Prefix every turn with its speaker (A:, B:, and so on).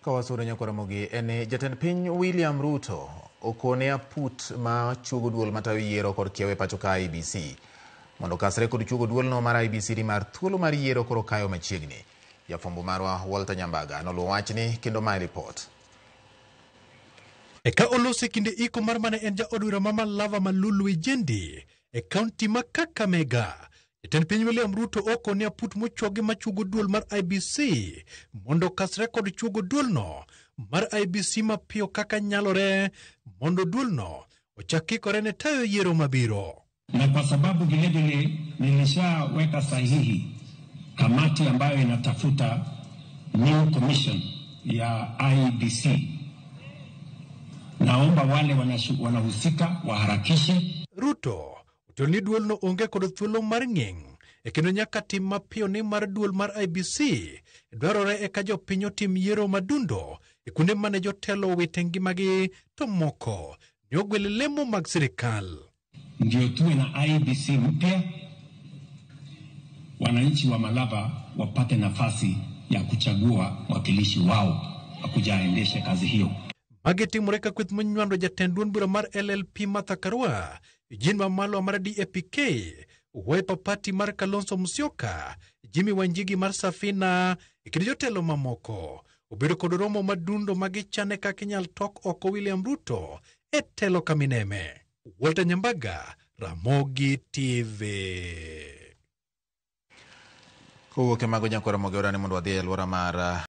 A: Kawasura Nyakораmogi ene jatend piny William Ruto okone aput ma chugo duol matayo yiero kod kiewe pacho ka IEBC mondo kasre kod chugo duol no mar IEBC mar thuolo mar yiero koro kayo machiegni. Jafwambo marwa Walter Nyambaga noluwo wachni kendo mae report.
B: Eka olose kinde iko mar mane en ja odura mama lava Malulu Jendi e kaunti ma Kakamega. Jatend piny William Ruto okone aput mochuogi machugo duol mar IEBC mondo kasre kod chugo duol no mar IEBC mapiyo kaka nyalore mondo duol no ochakikore ne tayo yiero mabiro.
C: Na kwa sababu vilevile nilishaweka sahihi kamati ambayo inatafuta new commission ya IEBC. Naomba wale wanahusika waharakishe.
B: Ruto utoni duol no onge kod thuolo mar ng'eng e kendo nyaka tim mapiyo ni mar duol mar IEBC dwarore eka jopiny otim yiero madundo e kuonde mane jotelo wite ngimagi to moko ni ogwel lemo mag sirikal.
C: Ndio tuwe na IEBC mpya, wananchi wa Malava wapate nafasi ya kuchagua mwakilishi wao akujaendesha kazi hiyo.
B: Mageti mureka kwith mnywando jatend duond bura mar LLP Martha Karua, Eugene Wamalwa mar DAPK, Wiper Party mar Kalonzo Musyoka, Jimmy Wanjigi mar Safina, ikindi jotelo mamoko. Obedo kod romo madundo magichane kaka inyal tok oko William Ruto e telo kamineme. Walter Nyambaga, Ramogi TV.
A: Kowuok e mago Nyakораmogi orane mondo wadhi e alwora mar